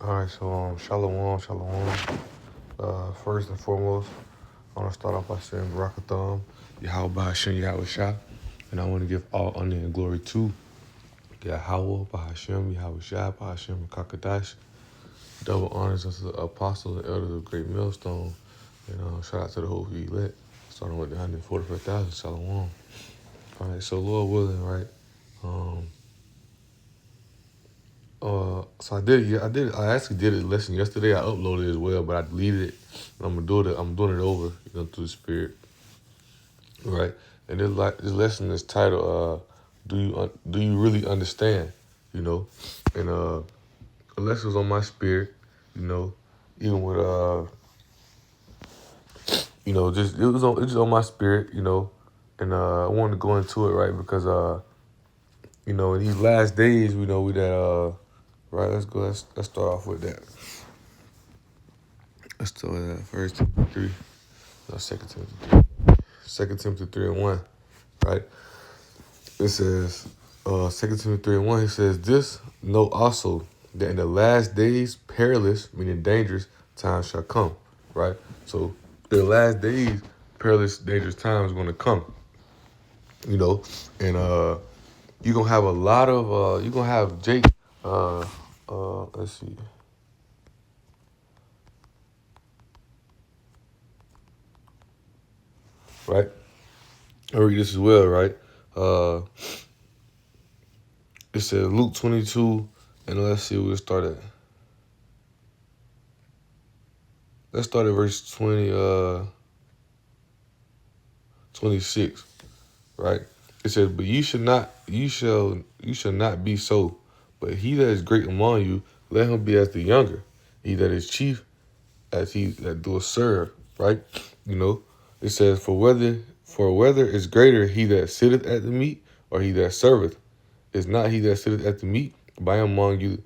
All right, so shalom, shalom. First and foremost, I want to start off by saying Barakatham, Yahweh Hashem, Yahweh Shah, and I want to give all honor and glory to Yahweh, Bahashem, Yahweh Shah, Bahashem, and Kakadash. Double honors unto the apostles and elders of Great Millstone, and shout out to the whole elect, starting with the 144,000, shalom. All right, so Lord willing, right? Um, so I actually did a lesson yesterday. I uploaded it as well, but I deleted it. And I'm doing it over, through the spirit, right? And this lesson is titled, do you really understand, you know? And the lesson was on my spirit, even with just it was just on my spirit, and I wanted to go into it, right? Because in these last days, we that right. Let's start off with that. Let's start with that. First Timothy 3. No, Second Timothy 3:1, right? It says, 2 Timothy 3:1, it says, this know also that in the last days perilous, meaning dangerous, times shall come, right? So in the last days, perilous, dangerous times are going to come, and you're going to have a lot of, you're going to have Jake, let's see. Right? I'll read this as well, right? It says Luke 22, and let's see where we start at. Let's start at verse 26, right? It says, but you shall not be so, but he that is great among you, let him be as the younger. He that is chief, as he that doeth serve, right? It says, for whether is greater he that sitteth at the meat, or he that serveth. Is not he that sitteth at the meat, but among you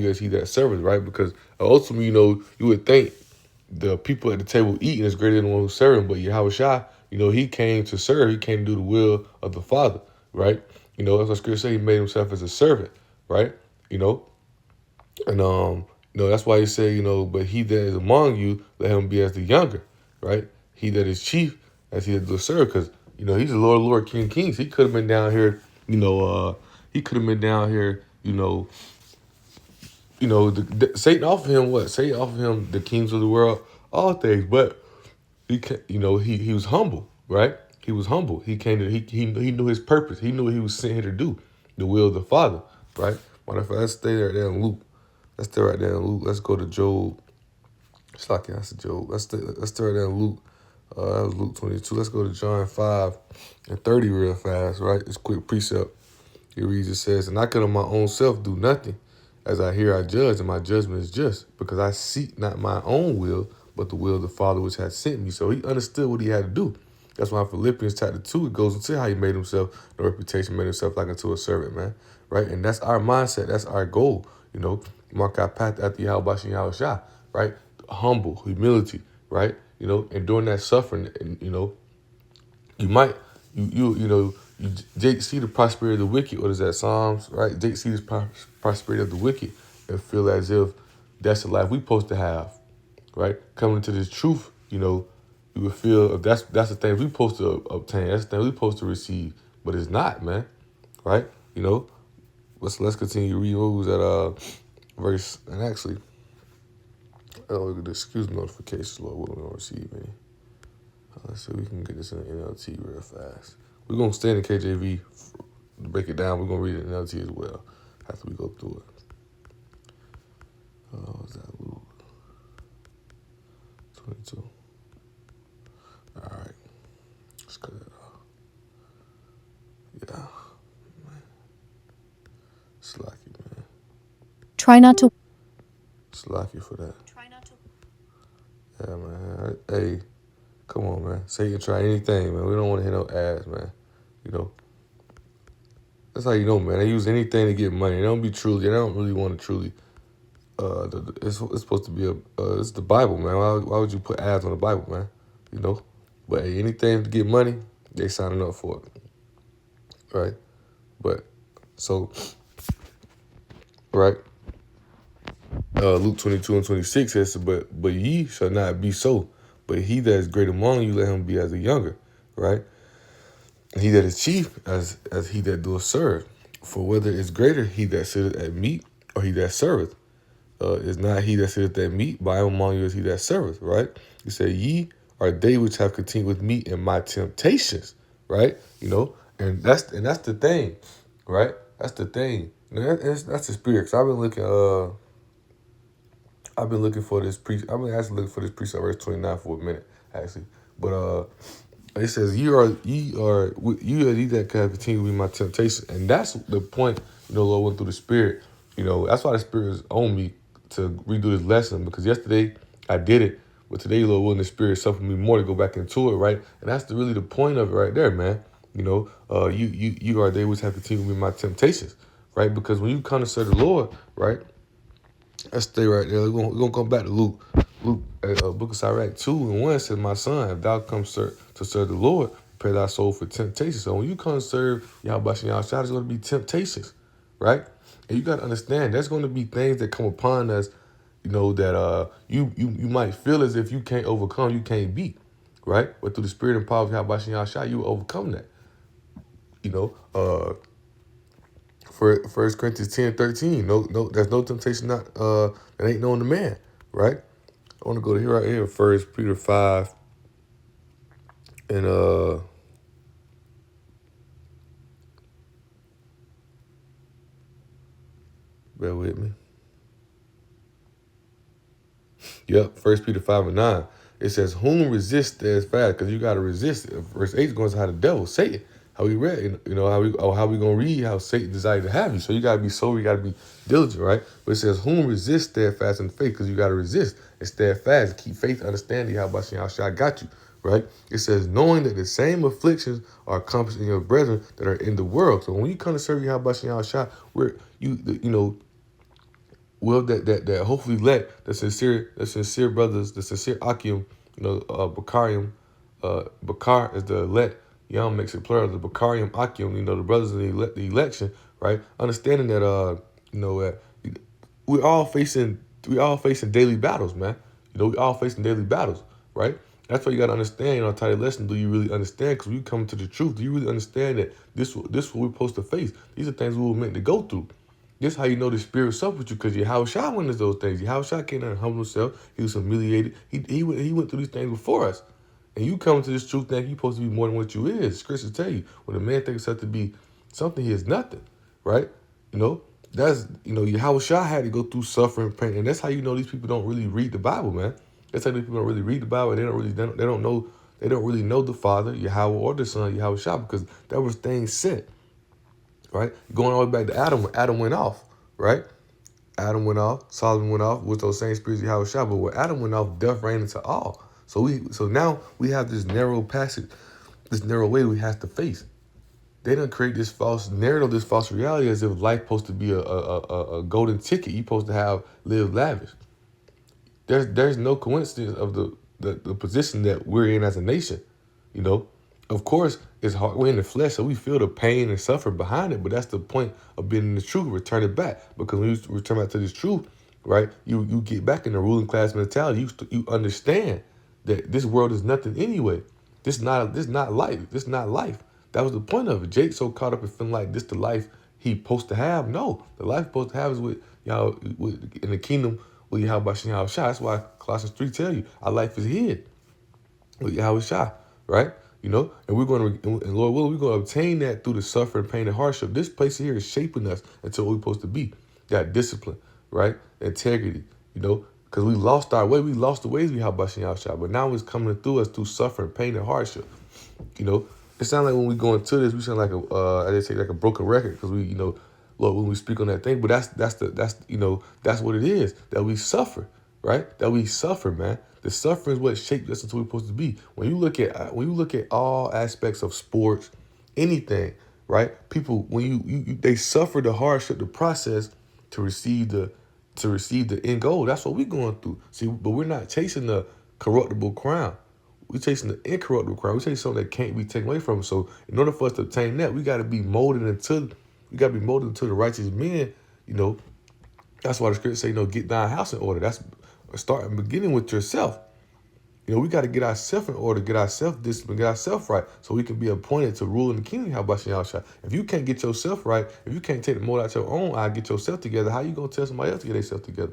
as he that serveth, right? Because ultimately, you would think the people at the table eating is greater than the one who's serving, but Yahweh Shai, he came to serve, he came to do the will of the Father, right? That's what Scripture says, he made himself as a servant, right? And that's why he said, but he that is among you, let him be as the younger, right? He that is chief, as he that does serve, because he's the Lord, King of Kings. He could have been down here, he could have been down here, Satan offered him what? Satan offered him the kings of the world, all things, but he was humble, right? He was humble. He came to he knew his purpose. He knew what he was sent here to do, the will of the Father, right? Matter of fact, let's stay right there in Luke. Let's stay right there in Luke. Let's go to Job. It's like that's Job. Let's stay right there in Luke. That was Luke 22. Let's go to John 5:30 real fast, right? It's quick precept. It reads, it says, and I could of my own self do nothing. As I hear, I judge, and my judgment is just, because I seek not my own will, but the will of the Father which hath sent me. So he understood what he had to do. That's why in Philippians chapter 2, it goes into how he made himself, the reputation, made himself like unto a servant, man. Right? And that's our mindset. That's our goal. Mark our path after Yahweh Bashem Yahweh Shah, right? Humble, humility, right? And during that suffering, and, you might, Jake see the prosperity of the wicked. What is that, Psalms, right? Jake see the prosperity of the wicked and feel as if that's the life we supposed to have, right? Coming to this truth, you would feel if that's the thing we supposed to obtain. That's the thing we supposed to receive, but it's not, man, right? Let's continue reading. What was that verse? And actually, excuse notifications, Lord, we don't receive any. Let's see if we can get this in the NLT real fast. We're going to stay in the KJV to break it down. We're going to read it in NLT as well after we go through it. What was that? Luke 22. All right. Let's cut it off. Yeah. Man. Slacky, man. Try not to. Slacky for that. Yeah, man. Hey, come on, man. Say you can try anything, man. We don't want to hear no ads, man. That's how you know, man. They use anything to get money. They don't really want to truly. It's supposed to be it's the Bible, man. Why would you put ads on the Bible, man? But hey, anything to get money, they signing up for it, right? But so, right, Luke 22:26 says, but ye shall not be so. But he that is great among you, let him be as a younger, right? And he that is chief, as he that doeth serve. For whether is greater he that sitteth at meat, or he that serveth, is not he that sitteth at meat, but I am among you as he that serveth, right? He said, ye are they which have continued with me in my temptations, right? And that's the thing, right? That's the thing. That's the spirit. Cause I've been looking for this I've been actually looking for this precept verse 29 for a minute, actually. But it says, you are ye that can continue with my temptation. And that's the point, Lord went through the spirit. That's why the spirit is on me to redo this lesson, because yesterday I did it, but today, Lord willing, the spirit suffered me more to go back into it, right? And that's really the point of it right there, man. You are they which have continued with my temptations, right? Because when you come to serve the Lord, right? Let's stay right there. We're gonna come back to Luke. Luke, Book of Sirach 2:1 says, my son, if thou come to serve the Lord, prepare thy soul for temptation. So when you come to serve Yahweh Shem Yahshua, there's going to be temptations, right? And you got to understand, there's going to be things that come upon us, that you might feel as if you can't overcome, you can't beat, right? But through the spirit and power of Yahweh Shem Yahshua, you will overcome that. For 1 Corinthians 10:13, no, there's no temptation that ain't known to man, right? I want to go to here right here, 1 Peter 5, and bear with me. Yep, 1 Peter 5:9. It says, whom resist steadfast, because you got to resist it. Verse 8 is going to how the devil, Satan. How we read, how we gonna read how Satan desired to have you. So you gotta be sober, you gotta be diligent, right? But it says, whom resist steadfast in faith, because you gotta resist and steadfast, keep faith, understanding how Bashan Yahshua got you, right? It says, knowing that the same afflictions are accomplished in your brethren that are in the world. So when you come to serve you how Bashan Yahshua, will that hopefully let the sincere brothers, the sincere Akim, Bakarium, Bakar is the elect. Yom makes it plural. The Bakarium Akim, the brothers of the election, right? Understanding that we're all facing daily battles, man. We all facing daily battles, right? That's why you gotta understand. Title lesson. Do you really understand? Because when you come to the truth, do you really understand that this what we're supposed to face? These are things we were meant to go through. This how you know the spirit suffers with you, because Yahushua went into those things. Yahushua came out and humbled himself. He was humiliated. He went through these things before us. And you come to this truth thinking you're supposed to be more than what you is. Scriptures tell you, when a man thinks himself to be something, he is nothing, right? That's, Yahushua had to go through suffering, pain. And that's how you know these people don't really read the Bible, man. That's how these people don't really read the Bible. They don't really know the Father, Yahweh, or the Son, Yahushua, because that was things set. Right? Going all the way back to Adam, when Adam went off, right? Adam went off, Solomon went off with those same spirits Yahweh Shah. But when Adam went off, death reigned into all. So now we have this narrow passage, this narrow way we have to face. They done create this false narrative, this false reality, as if life supposed to be a golden ticket. You supposed to live lavish. There's no coincidence of the position that we're in as a nation, Of course, it's hard. We're in the flesh, so we feel the pain and suffering behind it. But that's the point of being in the truth, return it back. Because when you return back to this truth, right, you get back in the ruling class mentality. You understand that this world is nothing anyway. This not life. This not life. That was the point of it. Jake so caught up in feeling like this the life he supposed to have. No, the life supposed to have is with in the kingdom with Yahweh Shah. That's why Colossians 3 tell you our life is hid with Yahweh Shah, right? And we're going to, and Lord willing, we're going to obtain that through the suffering, pain, and hardship. This place here is shaping us until we're supposed to be. That discipline, right? Integrity, because we lost our way. We lost the ways we have Bashan Yahshua. But now it's coming through us through suffering, pain, and hardship. It sounds like when we go into this, we sound like I just say like a broken record, because we, Lord, when we speak on that thing. But that's what it is, that we suffer, right? That we suffer, man. The suffering is what shaped us into what we're supposed to be. When you look at all aspects of sports, anything, right? People, when they suffer the hardship, the process to receive the end goal. That's what we're going through. See, but we're not chasing the corruptible crown. We're chasing the incorruptible crown. We're chasing something that can't be taken away from us. So in order for us to obtain that, we got to be molded into the righteous men, That's why the scripture say, get thy house in order. That's starting beginning with yourself. We got to get ourselves in order, get ourselves disciplined, get ourselves right, so we can be appointed to rule in the kingdom. How about y'all? If you can't get yourself right, if you can't take the mold out your own eye, get yourself together, how you gonna tell somebody else to get themselves together?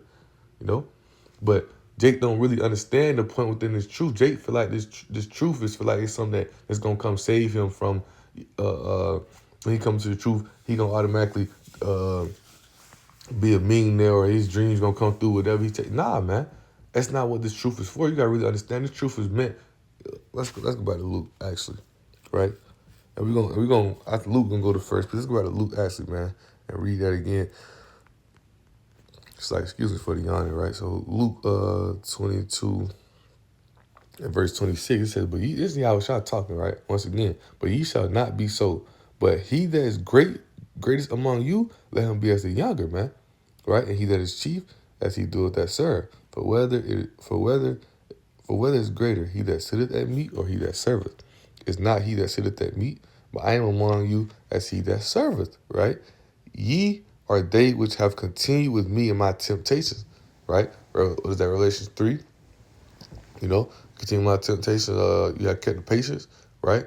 But Jake don't really understand the point within this truth. Jake feel like this truth is feel like it's something that's gonna come save him from when he comes to the truth, he gonna automatically be a millionaire, or his dreams gonna come through, whatever he take. Nah, man. That's not what this truth is for. You gotta really understand this truth is meant. Let's go back to Luke, actually. Right? And we're gonna after Luke gonna go to first, but let's go back to Luke actually, man, and read that again. It's like, excuse me for the yawning, right? So Luke 22 and verse 26, it says, but this is Yahushua talking, right? Once again, but ye shall not be so. But he that is greatest among you, let him be as the younger, man. Right? And he that is chief, as he doeth that serve. For whether is greater, he that sitteth at meat or he that serveth. It's not he that sitteth at meat, but I am among you as he that serveth, right? Ye are they which have continued with me in my temptations, right? What is that, Galatians 3? Continue my temptation. You have kept the patience, right?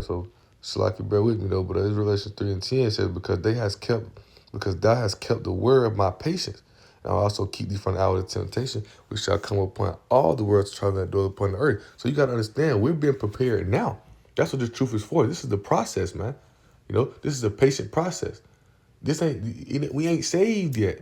So Shalaki, bear with me though, but it's Revelation 3 and 10 says, because thou hast kept the word of my patience. And I'll also keep thee from the hour of temptation, which shall come upon all the worlds traveling that dwell upon the earth. So you gotta understand, we're being prepared now. That's what the truth is for. This is the process, man. This is a patient process. We ain't saved yet.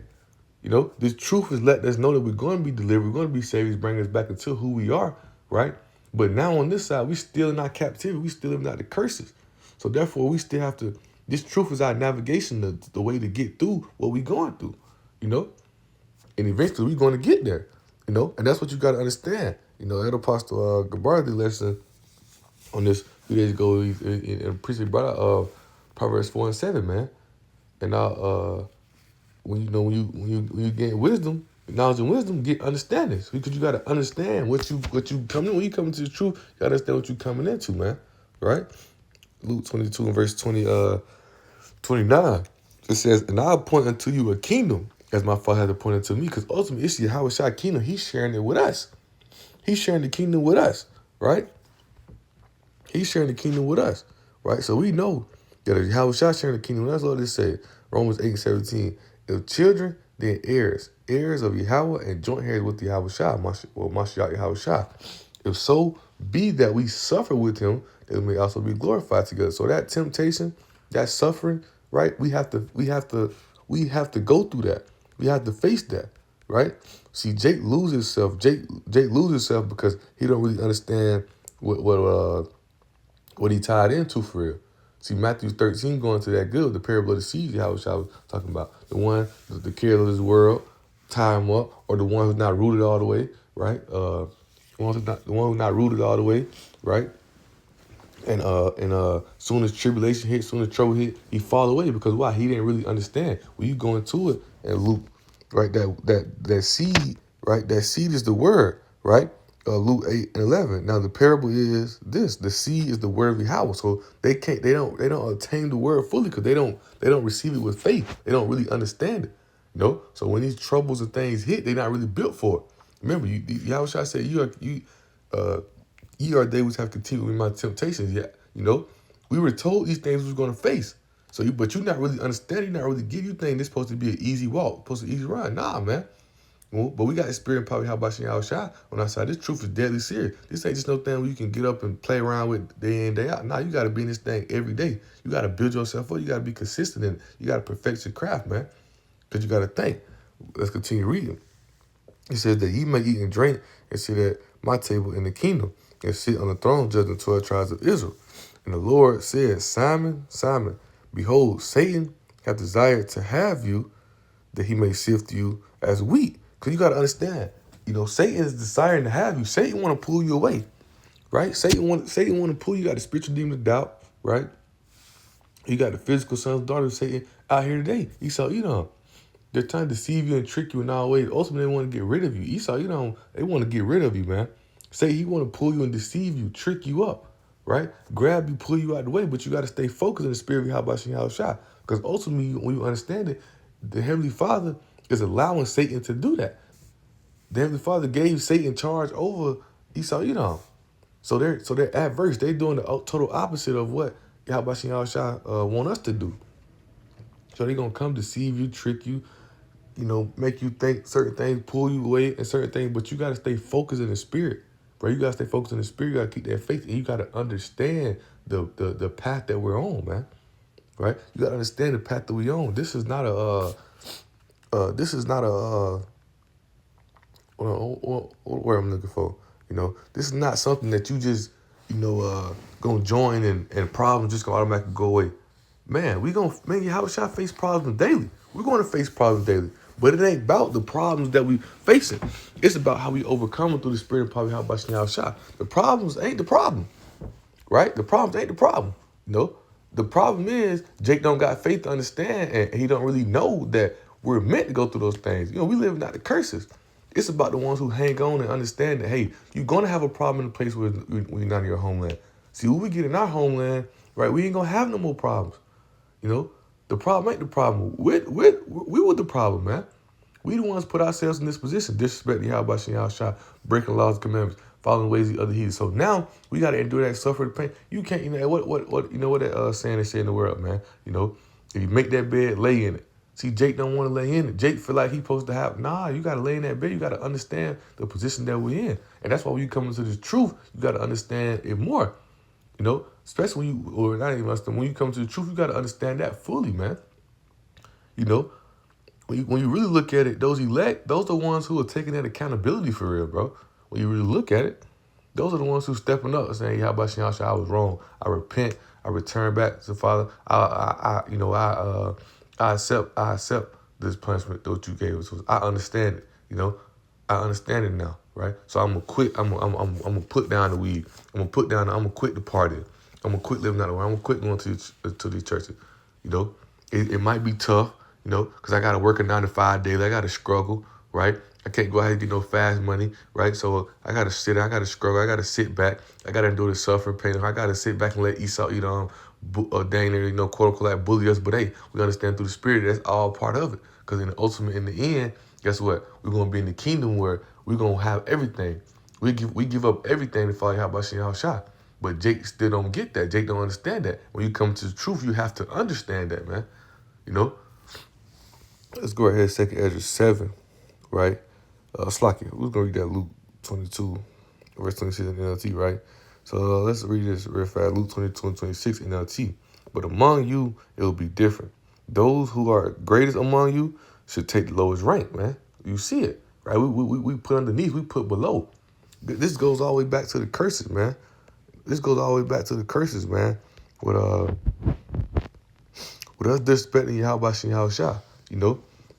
This truth is letting us know that we're going to be delivered, we're going to be saved, it's bringing us back into who we are, right? But now on this side, we still in our captivity, we still living out the curses. So therefore, we still have to, this truth is our navigation, the way to get through what we're going through, And eventually we're going to get there, And that's what you got to understand. That Apostle Gabar did lesson on this 2 days ago, and preached brought out Proverbs 4 and 7, man. And when you gain wisdom, knowledge and wisdom, get understanding. Because you gotta understand what you come in. When you come into the truth, you gotta understand what you coming into, man. Right? Luke 22 and verse 29. It says, and I appoint unto you a kingdom, as my Father has appointed to me. Because ultimately, it's Yahushua kingdom. He's sharing it with us. He's sharing the kingdom with us, right? He's sharing the kingdom with us, right? So we know that if Yahushua sharing the kingdom, that's what it said. Romans 8:17. If children, then heirs of Yahweh and joint heirs with Yahushua, Mashiach Yahushua. If so be that we suffer with him, that we may also be glorified together. So that temptation, that suffering, right? We have to go through that. We have to face that, right? See, Jake loses himself. Jake loses himself because he don't really understand what he tied into for real. See, Matthew 13 going to that good, the parable of the seed, how I was talking about. The care of this world, tie him up, or the one who's not rooted all the way, right? The one who's not rooted all the way, right? And soon as tribulation hit, soon as trouble hit, he fall away because why? He didn't really understand. When you go into it and Luke, right? That seed, right? That seed is the word, right? Luke 8:11. Now the parable is this: the seed is the word of Yahweh. So they don't attain the word fully because they don't receive it with faith. They don't really understand it. So when these troubles and things hit, they're not really built for it. Remember, Yahweh said, ye are they which have continued in my temptations. Yeah, we were told these things we was going to face. So, but you're not really understanding, you're not really getting. You think this supposed to be an easy walk, supposed to be an easy ride. Nah, man. Well, but we got experience probably how about Yahushua on our side. This truth is deadly serious. This ain't just no thing where you can get up and play around with day in, day out. Nah, you got to be in this thing every day. You got to build yourself up. You got to be consistent in it. You got to perfect your craft, man. Because you got to think. Let's continue reading. He says that ye may eat and drink and sit at my table in the kingdom and sit on the throne judging 12 tribes of Israel. And the Lord said, Simon, Simon, behold, Satan hath desired to have you, that he may sift you as wheat. Because you got to understand, Satan is desiring to have you. Satan want to pull you away, right? Satan want to pull you. You got the spiritual demon of doubt, right? You got the physical sons and daughters of Satan out here today. Esau, they're trying to deceive you and trick you in all ways. Ultimately, they want to get rid of you. Esau, they want to get rid of you, man. Say he want to pull you and deceive you, trick you up, right? Grab you, pull you out the way, but you got to stay focused in the spirit of Yahweh Shah. Because ultimately, when you understand it, the Heavenly Father is allowing Satan to do that. The Heavenly Father gave Satan charge over Esau, So they're adverse. They're doing the total opposite of what Yahweh Shah want us to do. So they're gonna come deceive you, trick you, make you think certain things, pull you away and certain things, but you gotta stay focused in the spirit. Bro, you gotta stay focused in the spirit, you gotta keep that faith, and you gotta understand the path that we're on, man. Right? You gotta understand the path that we on. This is not what word I'm looking for. This is not something that you just, gonna join and problems just gonna automatically go away. Man, how should I face problems daily? We're gonna face problems daily. But it ain't about the problems that we facing. It's about how we overcome them through the spirit of probably how about Shah. The problems ain't the problem. Right? The problems ain't the problem. The problem is Jake don't got faith to understand, and he don't really know that we're meant to go through those things. We live not the curses. It's about the ones who hang on and understand that, hey, you're going to have a problem in a place where when you're not in your homeland. See, when we get in our homeland, right, we ain't going to have no more problems. The problem ain't the problem. We were the problem, man. We the ones put ourselves in this position, disrespecting Yahweh Shah, breaking laws and commandments, following the ways of the other heathens. So now we got to endure that, suffer the pain. You can't, what that saying they say in the world, man. If you make that bed, lay in it. See, Jake don't want to lay in it. Jake feel like he supposed to have, you got to lay in that bed. You got to understand the position that we're in. And that's why when you come into this truth, you got to understand it more. Especially when you come to the truth, you got to understand that fully, man. When you really look at it, those elect, those are the ones who are taking that accountability for real, bro. When you really look at it, those are the ones who stepping up and saying, "How about Shah? I was wrong. I repent. I return back to the Father. I accept this punishment that you gave us. I understand it. I understand it now, right? So I'm gonna quit. I'm gonna put down the weed. I'm gonna quit the party. I'm gonna quit living out the way. I'm gonna quit going to these churches. It might be tough. Because I got to work a 9 to 5 daily. I got to struggle, right? I can't go ahead and get no fast money, right? So I got to I got to struggle. I got to sit back. I got to endure the suffering, pain. I got to sit back and let Esau, dang near, quote unquote, like bully us. But hey, we understand through the spirit, that's all part of it. Because in the end, guess what? We're going to be in the kingdom where we're going to have everything. We give up everything to follow Yahweh Shah. But Jake still don't get that. Jake don't understand that. When you come to the truth, you have to understand that, man. Let's go ahead, 2nd Ezra 7, right? Slakia, we're going to read that Luke 22, verse 26 in NLT, right? So let's read this real fast. Luke 22 and 26 in NLT. But among you, it will be different. Those who are greatest among you should take the lowest rank, man. You see it, right? We put underneath, we put below. This goes all the way back to the curses, man. With us disrespecting Yahweh Shah,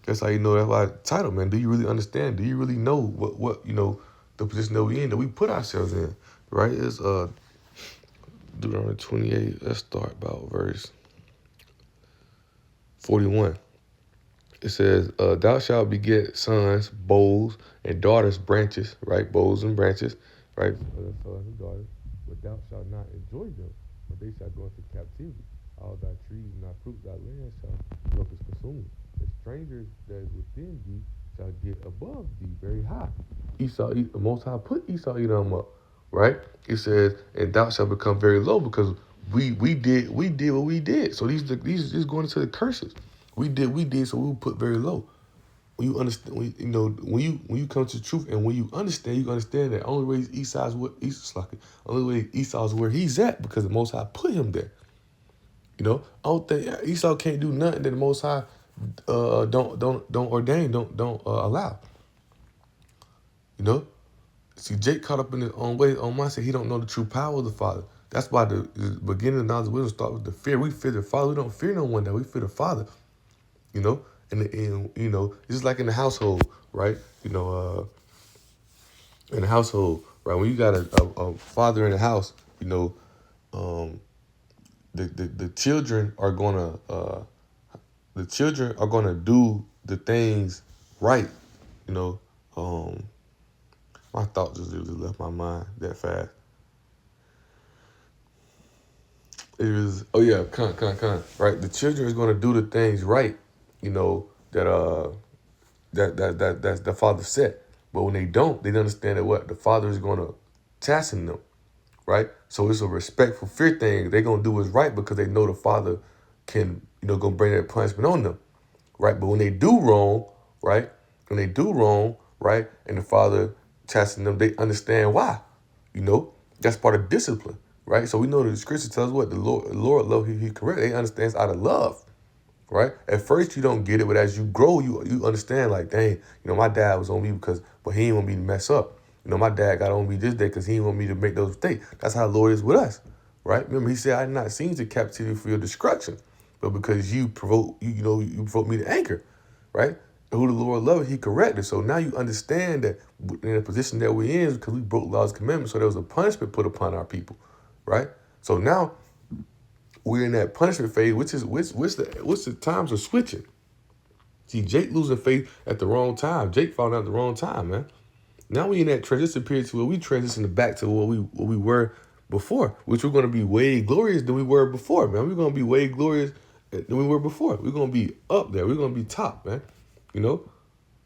that's how that's why title, man. Do you really understand? Do you really know what the position that we in, that we put ourselves in, right? It's Deuteronomy 28. Let's start about verse 41. It says, "Thou shalt beget sons, boughs, and daughters, branches," right? Boughs and branches, right? Sons and daughters, but thou shalt not enjoy them, but they shall go into captivity. All thy trees and thy fruit, thy land shall locusts consume. The strangers that is within thee shall get above thee very high. The Most High put Esau Edom up, right? It says, and thou shalt become very low, because we did what we did. So these is going into the curses. We did, so we will put very low. When you understand, when you come to the truth, and when you understand that only way Esau's where he's at, because the Most High put him there. I don't think Esau can't do nothing that the Most High don't ordain, don't allow. See, Jake caught up in his own way, on mindset. He don't know the true power of the Father. That's why the beginning of knowledge of wisdom start with the fear. We fear the Father. We don't fear no one. That we fear the Father. And it's just like in the household, right? In the household, right? When you got a father in the house, the children are gonna do the things right. My thought just left my mind that fast. It was, oh yeah, right? The children is going to do the things right, that that's the father said. But when they don't, they don't understand that what the father is going to chasten them, right? So it's a respectful fear thing. They're gonna do what's right because they know the father can, gonna bring that punishment on them, right? But when they do wrong, right? When they do wrong, right, and the father chastens them, they understand why. That's part of discipline, right? So we know the scripture tells us what the Lord love, he correct. They understands out of love, right? At first you don't get it, but as you grow, you understand. Like, dang, my dad was on me but he didn't want me to mess up. My dad got on me this day because he didn't want me to make those mistakes. That's how the Lord is with us, right? Remember, he said, "I did not send you to captivity for your destruction, but because you provoke, you provoke me to anger," right? And who the Lord loved, he corrected. So now you understand that in the position that we're in is because we broke God's commandments. So there was a punishment put upon our people, right? So now we're in that punishment phase, which is what's the times of switching. See, Jake losing faith at the wrong time. Jake falling out at the wrong time, man. Now we in that transition period to where we transition back to what we were before, which we're going to be way glorious than we were before, man. We're going to be way glorious than we were before. We're going to be up there. We're going to be top, man.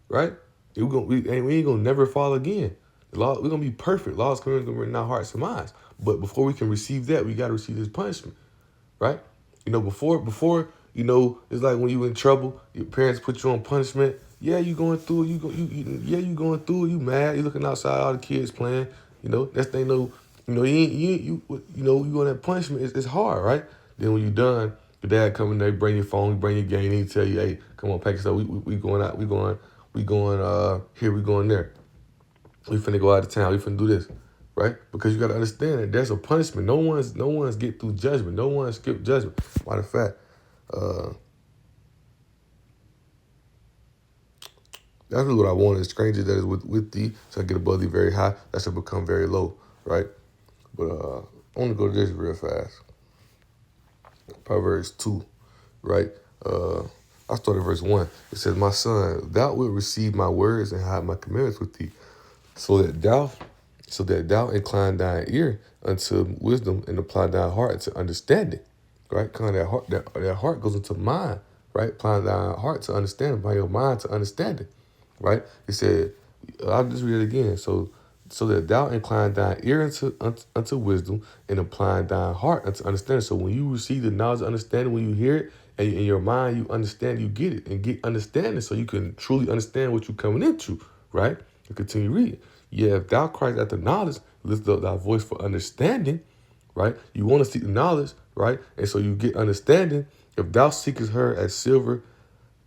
Right? We ain't going to never fall again. We're going to be perfect. Laws coming in our hearts and minds. But before we can receive that, we got to receive this punishment. Right? Before, it's like when you in trouble, your parents put you on punishment. Yeah, you going through, you going through, you mad, you looking outside, all the kids playing, that's thing you on that punishment, it's hard, right? Then when you done, your dad come in there, bring your phone, bring your game, he tell you, hey, come on, pack yourself, we going out, we going here, we going there. We finna go out of town, we finna do this. Right? Because you got to understand that there's a punishment. No one's get through judgment. No one skip judgment. Matter of fact, that's what I want. A stranger that is with thee shall get above thee very high. That shall become very low. Right? But I want to go to this real fast. Proverbs 2. Right? I started verse 1. It says, "My son, thou wilt receive my words and hide my commandments with thee, so that thou incline thine ear unto wisdom and apply thine heart to understanding." Right? Kind of that heart goes into mind, right? Apply thine heart to understand, apply your mind to understanding. Right? It said, I'll just read it again. So that thou incline thine ear unto wisdom and apply thine heart unto understanding. So when you receive the knowledge of understanding, when you hear it, and in your mind you understand, you get it and get understanding so you can truly understand what you're coming into, right? You continue reading. Yeah, if thou cries after knowledge, lift up thy voice for understanding, right? You want to seek the knowledge, right? And so you get understanding. If thou seekest her as silver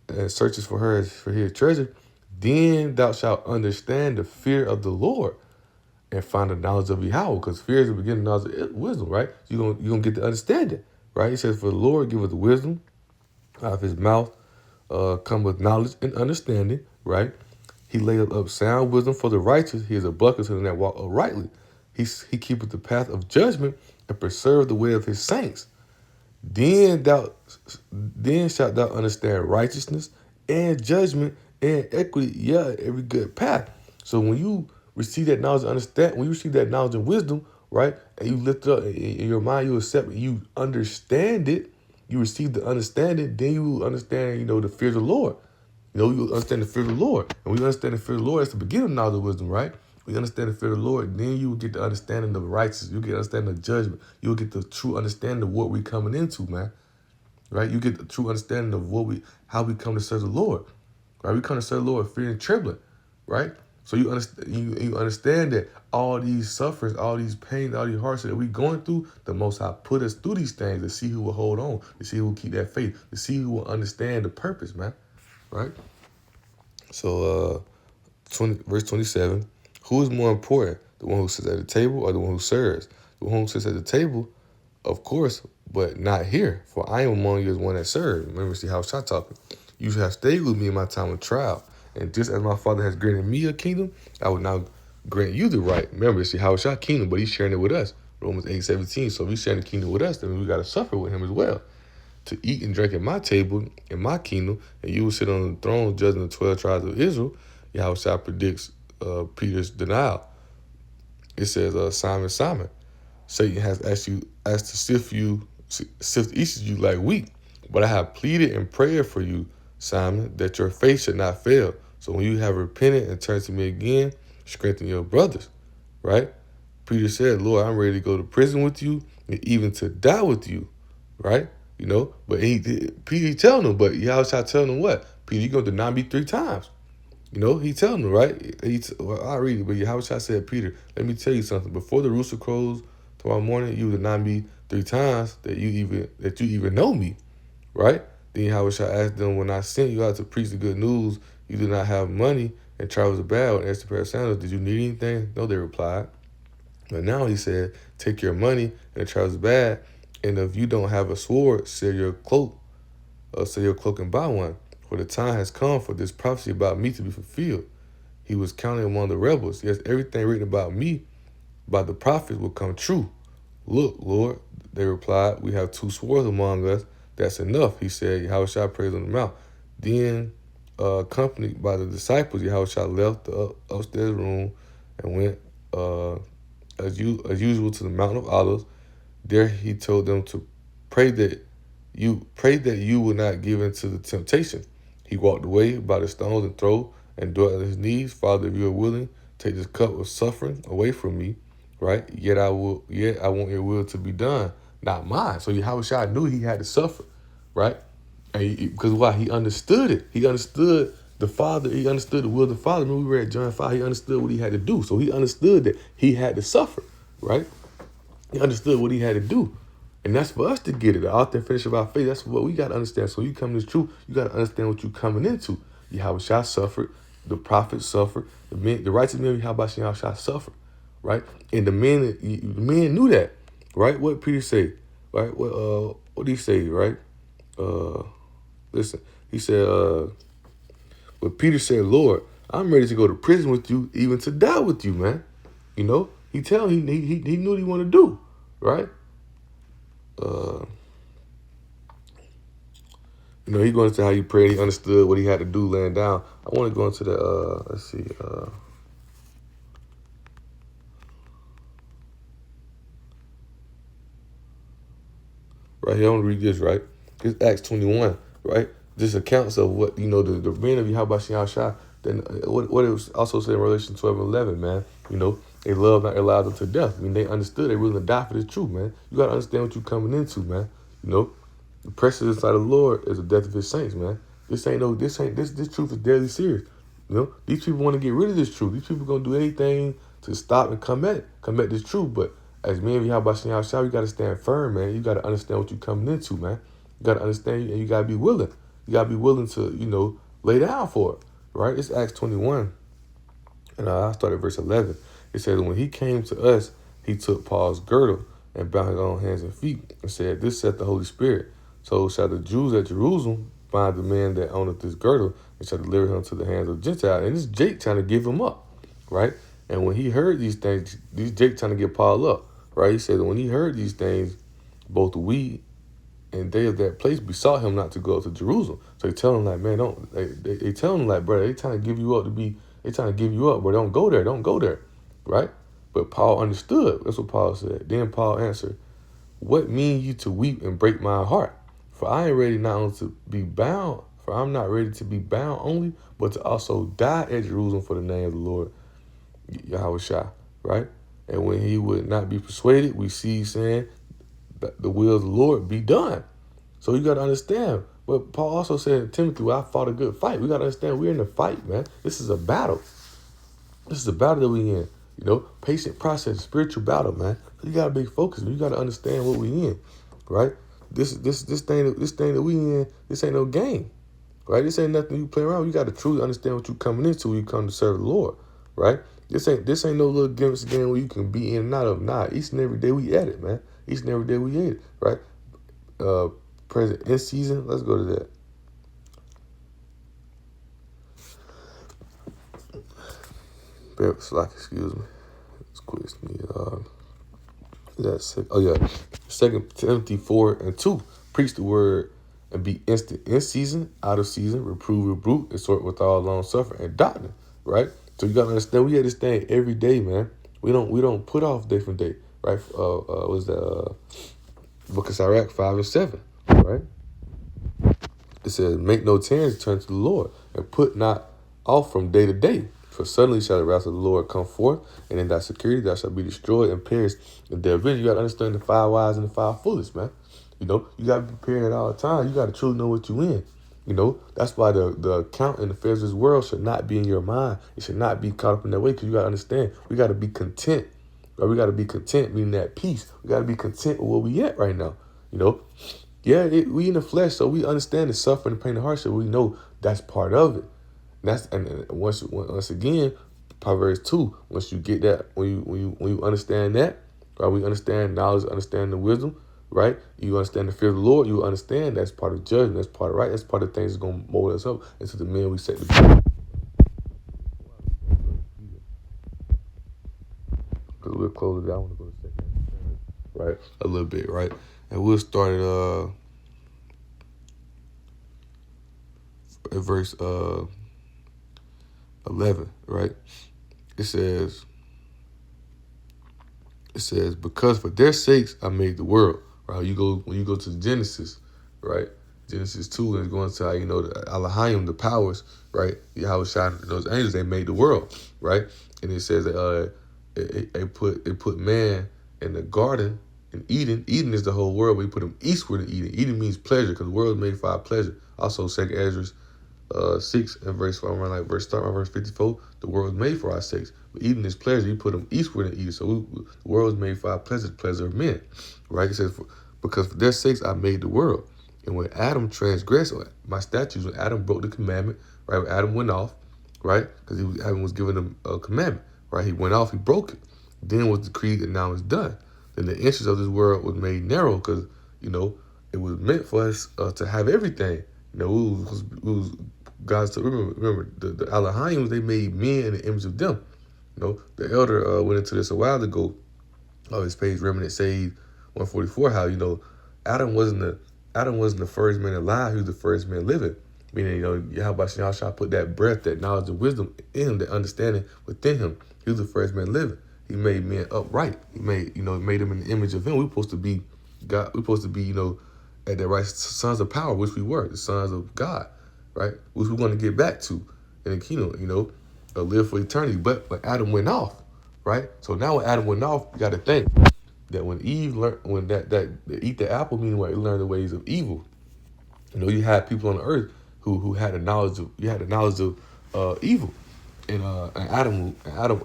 and searchest for her as for his treasure, then thou shalt understand the fear of the Lord and find the knowledge of Yahweh, because fear is the beginning of knowledge of wisdom, right? You're gonna get the understanding, right? He says, "For the Lord giveth wisdom, out of his mouth come with knowledge and understanding," right? He layeth up sound wisdom for the righteous. He is a buckler to them that walk uprightly. He keepeth the path of judgment and preserve the way of his saints. Then shalt thou understand righteousness and judgment and equity, yeah, every good path. So when you receive that knowledge and understand, when you receive that knowledge and wisdom, right, and you lift it up in your mind, you accept it, you understand it, you receive the understanding, then you understand, the fear of the Lord. You understand the fear of the Lord. And when you understand the fear of the Lord, it's the beginning of knowledge and wisdom, right? When you understand the fear of the Lord, then you will get the understanding of righteousness. You get the understanding of judgment. You'll get the true understanding of what we're coming into, man. Right? You get the true understanding of how we come to serve the Lord. Right? We come to serve the Lord with fear and trembling. Right? So you understand that all these sufferings, all these pains, all these hardships that we're going through, the Most High put us through these things to see who will hold on, to see who will keep that faith, to see who will understand the purpose, man. Right? So, verse 27, who is more important, the one who sits at the table or the one who serves? The one who sits at the table, of course, but not here, for I am among you as one that serves. Remember, see how Shah talking. You have stayed with me in my time of trial, and just as my Father has granted me a kingdom, I will now grant you the right. Remember, see how Shah kingdom, but he's sharing it with us. Romans 8:17. So if he's sharing the kingdom with us, then we got to suffer with him as well. To eat and drink at my table in my kingdom, and you will sit on the throne judging the 12 tribes of Israel. Yahushua predicts Peter's denial. It says, Simon, Simon, Satan has asked to sift you sift each of you like wheat. But I have pleaded in prayer for you, Simon, that your faith should not fail. So when you have repented and turned to me again, strengthen your brothers, right? Peter said, Lord, I'm ready to go to prison with you and even to die with you, right? But Peter telling him, but Yahushua telling him what? Peter, you're going to deny me 3 times. He telling him, right? I'll read it, but Yahushua said, Peter, let me tell you something. Before the rooster crows tomorrow morning, you will deny me 3 times that you even know me, right? Then Yahushua asked them, when I sent you out to preach the good news, you did not have money and travel bad and asked a pair of sandals. Did you need anything? No, they replied. But now he said, take your money and the trousers bag, and if you don't have a sword, sell your cloak and buy one. For the time has come for this prophecy about me to be fulfilled. He was counted among the rebels. Yes, everything written about me by the prophets will come true. Look, Lord, they replied, we have 2 swords among us. That's enough, he said. Yahushua praised on the mount. Then, accompanied by the disciples, Yahushua left the upstairs room and went as usual to the Mountain of Olives. There he told them to pray that you will not give into the temptation. He walked away by the stones and throw and dwelt on his knees. Father, if you are willing, take this cup of suffering away from me, right? Yet I want your will to be done, not mine. So Yahushua knew he had to suffer, right? And because why? He understood it. He understood the Father. He understood the will of the Father. Remember we read John 5. He understood what he had to do. So he understood that he had to suffer, right? He understood what he had to do. And that's for us to get it. The author and finisher of our faith. That's what we got to understand. So you come to this truth, you got to understand what you're coming into. Yahushua suffered. The prophets suffered. The righteous men of Yahushua suffered, right? And the men knew that, right? What Peter say, right? What did he say, right? Listen, he said, but Peter said, Lord, I'm ready to go to prison with you, even to die with you, man. He tell him he knew what he wanted to do, right? He going into how he prayed. He understood what he had to do laying down. I want to go into the, let's see. Right here, I want to read this, right? It's Acts 21, right? This accounts of what, the men of Yahushua, then what it was also said in Revelation 12 and 11, man. They loved not their lives unto death. They understood they were willing to die for the truth, man. You got to understand what you're coming into, man. The precious inside of the Lord is the death of his saints, man. This truth is deadly serious. These people want to get rid of this truth. These people going to do anything to stop and come at this truth. But as men of Yahushua, you got to stand firm, man. You got to understand what you're coming into, man. You got to understand, and you got to be willing. You got to be willing to, lay down for it, right? It's Acts 21, and I started verse 11. It says, when he came to us, he took Paul's girdle and bound his own hands and feet and said, this saith the Holy Spirit. So shall the Jews at Jerusalem find the man that owneth this girdle and shall deliver him to the hands of Gentiles. And this Jake trying to give him up, right? And when he heard these things, Jake trying to get Paul up, right? He said, when he heard these things, both we and they of that place besought him not to go up to Jerusalem. So he tell him like, man, don't. They tell him like, brother, they trying to give you up they trying to give you up, but don't go there, right? But Paul understood. That's what Paul said. Then Paul answered, what mean you to weep and break my heart? For I am ready not only to be bound, for I'm not ready to be bound only, but to also die at Jerusalem for the name of the Lord, Yahushua, right? And when he would not be persuaded, we see saying that the will of the Lord be done. So you got to understand. But Paul also said in Timothy, well, I fought a good fight. We got to understand we're in a fight, man. This is a battle. This is a battle that we in. Patient process, spiritual battle, man. You gotta be focused. You gotta understand what we in, right? This thing that we in, this ain't no game, right? This ain't nothing you play around with. You gotta truly understand what you coming into when you come to serve the Lord, right? This ain't no little gimmicks game where you can be in and out of. Nah, each and every day we at it, man. Each and every day we at it, right? Present in season. Let's go to that. Excuse me. It's quiz me. Oh yeah. 2 Timothy 4:2. Preach the word and be instant in season, out of season, reprove, rebuke, exhort with all long suffering and doctrine. Right? So you gotta understand we had this thing every day, man. We don't put off day from day, right? What is that? Book of Sirach 5:7, right? It says, make no tarriance, turn to the Lord, and put not off from day to day. For suddenly shall the wrath of the Lord come forth, and in thy security thou shalt be destroyed and perish in their vision. You got to understand the 5 wise and the 5 foolish, man. You know, you got to be prepared at all times. You got to truly know what you in. You know, that's why the account and affairs of this world should not be in your mind. It should not be caught up in that way, because you got to understand, we got to be content. Right? We got to be content, meaning that peace. We got to be content with where we at right now. You know, yeah, we in the flesh, so we understand the suffering, the pain, the hardship. We know that's part of it. And once again, Proverbs 2. Once you get that, when you understand that, right? We understand knowledge, understand the wisdom, right? You understand the fear of the Lord. You understand that's part of judgment. That's part of right. That's part of things that's gonna mold us up into the men we set to be. Because we'll close it out. I want to go to second, right? A little bit, right? And we'll start at verse 11, right? It says, because for their sakes I made the world. Right? When you go to Genesis, right? Genesis 2, and it's going to how, you know, the Elohim, the powers, right? Yahweh shot those angels, they made the world, right? And it says that it put man in the garden in Eden. Eden is the whole world, but he put him eastward in Eden. Eden means pleasure, because the world is made for our pleasure. Also, 2 Ezra 6 and verse 4, start verse 54. The world was made for our sakes, but Eden is pleasure. You put them eastward in Eden, so the world was made for our pleasure, the pleasure of men, right? It says, because for their sakes I made the world. And when Adam transgressed my statutes, when Adam broke the commandment, right? When Adam went off, right? Because Adam was given him a commandment, right? He went off, he broke it. Then was decreed, and now it's done. Then the entrance of this world was made narrow, because, you know, it was meant for us to have everything. You know, it was God's. Remember the Elohims, they made men in the image of them. You know, the elder went into this a while ago. His page Remnant Sage 144. How, you know, Adam wasn't the first man alive. He was the first man living. Meaning, you know, how about y'all shall put that breath, that knowledge and wisdom in him, that understanding within him. He was the first man living. He made men upright. He made him in the image of him. We're supposed to be God. We're supposed to be, you know, at the right sons of power, which we were, the sons of God, right? Which we're going to get back to in the kingdom, you know, live for eternity. But when Adam went off, right? So now when Adam went off, you got to think that when Eve learned, when that eat the apple, meaning what, learned the ways of evil. You know, you had people on the earth who had the knowledge of evil, and Adam,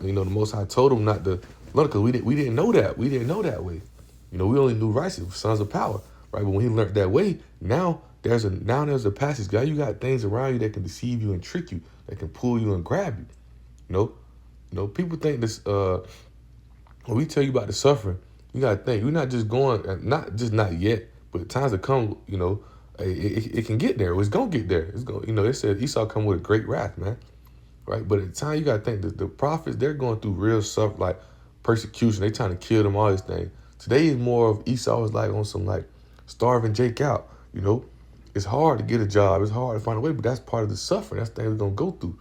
you know, the Most High told him not to learn, because we didn't know that. We didn't know that way. You know, we only knew righteous, sons of power, right? But when he learned that way, now there's a passage. God, you got things around you that can deceive you and trick you, that can pull you and grab you. You know, people think this. When we tell you about the suffering, you gotta think we're not just going, not yet, but times to come. You know, it can get there. It's gonna get there. It's going. You know, it said Esau come with a great wrath, man. Right, but at the time you gotta think that the prophets, they're going through real stuff like persecution. They trying to kill them, all these things. Today is more of Esau is like on some like starving Jake out. You know, it's hard to get a job. It's hard to find a way, but that's part of the suffering. That's the thing we're gonna go through.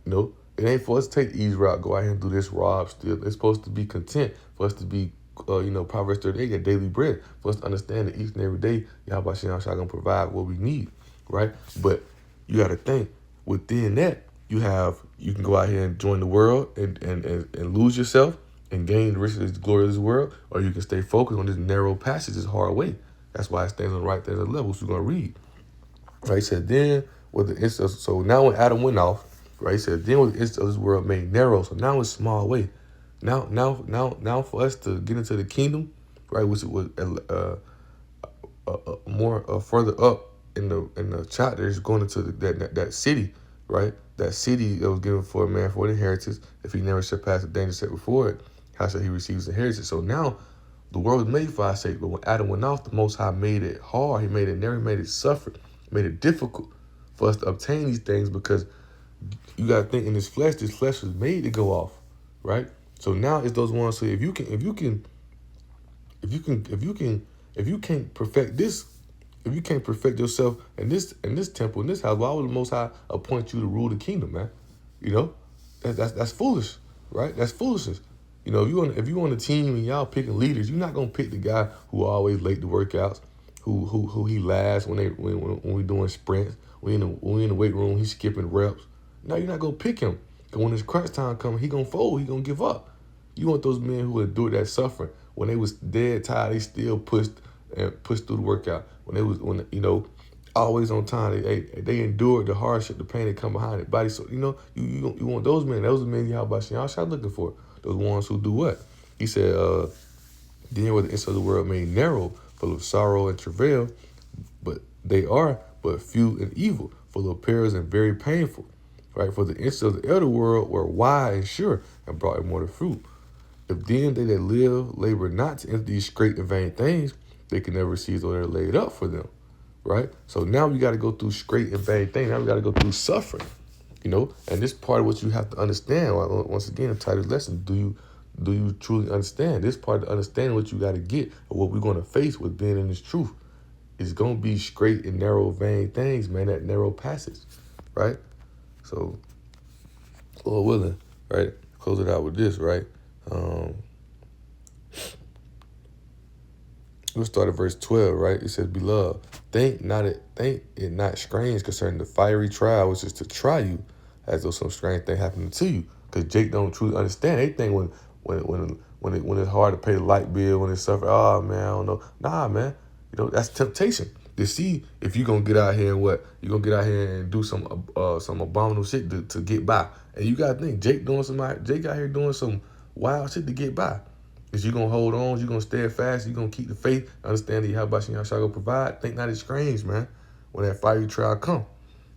You know, it ain't for us to take the easy route, go out here and do this, rob, steal. It's supposed to be content for us to be, you know, Proverbs 38, get daily bread, for us to understand that each and every day, Yahweh Shem Shah gonna provide what we need, right? But you got to think within that, you can go out here and join the world and lose yourself and gain the riches of the glory of this world, or you can stay focused on this narrow passage, this hard way. That's why it stands on the right there, the levels we're gonna read. Right? He said, then with the instance, so now when Adam went off, right? He said, then with the instance of this world made narrow, so now it's small way. Now for us to get into the kingdom, right, which was more further up in the chapter, is going into that city, right? That city that was given for a man for an inheritance. If he never surpassed the danger set before it, how shall he receive his inheritance? So now the world was made for our sake, but when Adam went off, the Most High made it hard. He made it narrow, he made it suffer, made it difficult for us to obtain these things, because you got to think in this flesh was made to go off, right? So now it's those ones. So if you can't perfect this, if you can't perfect yourself in this temple, in this house, why would the Most High appoint you to rule the kingdom, man? You know, that's foolish, right? That's foolishness. You know, if you on a team and y'all picking leaders, you're not gonna pick the guy who always late to workouts, who he last when we doing sprints. When we in the weight room, he's skipping reps. No, you're not gonna pick him. Cause when his crunch time comes, he gonna fold. He gonna give up. You want those men who endured that suffering. When they was dead tired, they still pushed through the workout. When always on time. They endured the hardship, the pain that come behind it. Body, so you want those men. Those are men y'all shot looking for. Those ones who do what? He said, then were the ends of the world made narrow, full of sorrow and travail, but they are but few and evil, full of perils and very painful. Right? For the ends of the other world were wide and sure and brought immortal fruit. If then they that live labor not to enter these great and vain things, they can never seize what are laid up for them. Right? So now we got to go through great and vain things. Now we got to go through suffering. And this part of what you have to understand. Once again, the title lesson: Do you truly understand? This part of understanding what you got to get, or what we're going to face with being in this truth, is going to be straight and narrow, vain things, man. That narrow passage, right? So, Lord willing, right? Close it out with this, right? We'll start at verse 12, right? It says, "Beloved, think it not strange concerning the fiery trial, which is to try you, as though some strange thing happened to you." Because Jake don't truly understand. They think when it's hard to pay the light bill, when it's suffer, oh man, I don't know. Nah, man, that's temptation. To see if you're gonna get out here and you're gonna get out here and do some abominable shit to get by. And you gotta think, Jake out here doing some wild shit to get by. Is you gonna hold on? You gonna stay fast? You gonna keep the faith? Understand that Yahweh shall go provide? Think not it's strange, man, when that fiery trial come,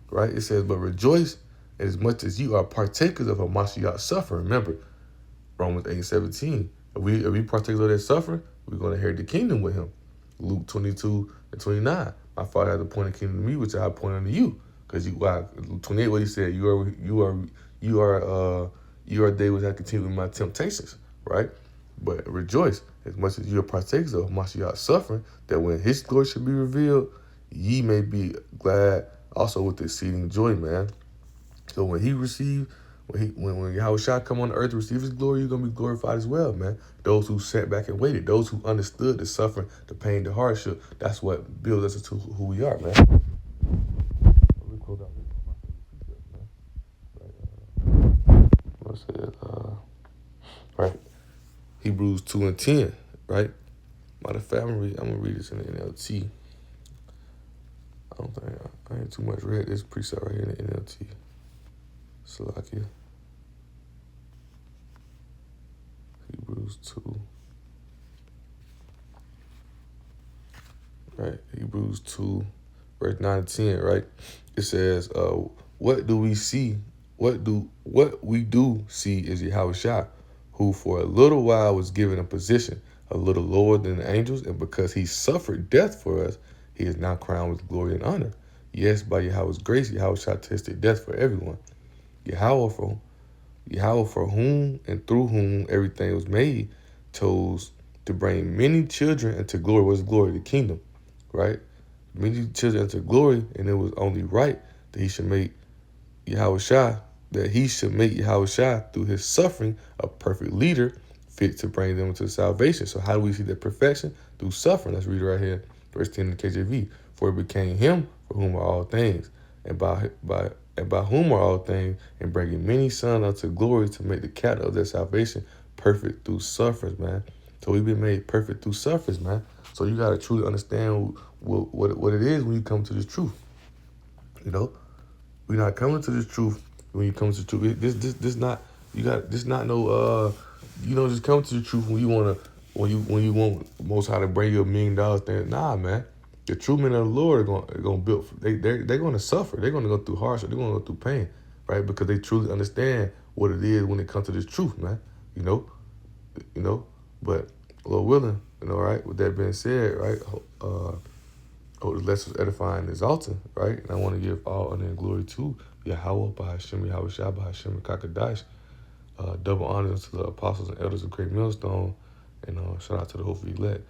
right? It says, "But rejoice as much as you are partakers of a Mashiach suffering." Remember, Romans 8:17. If we partakers of that suffering, we're gonna inherit the kingdom with him. Luke 22:29. My Father has appointed a kingdom to me, which I appoint unto you. Because 28, what he said, you are they which have continued with my temptations, right? But rejoice as much as you are partakers of Mashiach's suffering, that when his glory shall be revealed, ye may be glad also with exceeding joy, man. So when Yahushua come on the earth to receive his glory, you're gonna be glorified as well, man. Those who sat back and waited, those who understood the suffering, the pain, the hardship, that's what builds us into who we are, man. Let me close out this, right? Hebrews 2:10, right? Matter of fact, I'm gonna read this in the NLT. I ain't too much read this precept right here in the NLT. Salakia. Hebrews 2. Right? Hebrews 2, verse 9 and 10, right? It says, what we do see is Yahushua, who for a little while was given a position a little lower than the angels, and because he suffered death for us, he is now crowned with glory and honor. Yes, by Yahweh's grace, Yahushua tasted death for everyone. Yahweh, for whom and through whom everything was made, chose to bring many children into glory. What's glory? The kingdom, right? Many children into glory, and it was only right that he should make Yahushua through his suffering a perfect leader, fit to bring them into salvation. So how do we see that perfection? Through suffering. Let's read it right here, verse 10 in the KJV. For it became him for whom are all things, and by whom are all things, and bringing many sons unto glory, to make the captain of their salvation perfect through sufferings, man. So we've been made perfect through sufferings, man. So you got to truly understand what it is when you come to this truth. We're not coming to this truth when you come to the truth. This not no just come to the truth when you want Most High to bring you $1 million thing. Nah, man. The true men of the Lord are gonna build. They're gonna suffer. They're gonna go through hardship. They're gonna go through pain, right? Because they truly understand what it is when it comes to this truth, man. But Lord willing, right? With that being said, right? Hope the lesson was edifying and exalting, right? And I want to give all honor and glory to Yahweh, Bahashem, Yahweh Shah, Bahashem, and Kakadash. Double honors to the apostles and elders of Great Millstone, and shout out to the hopefully elect.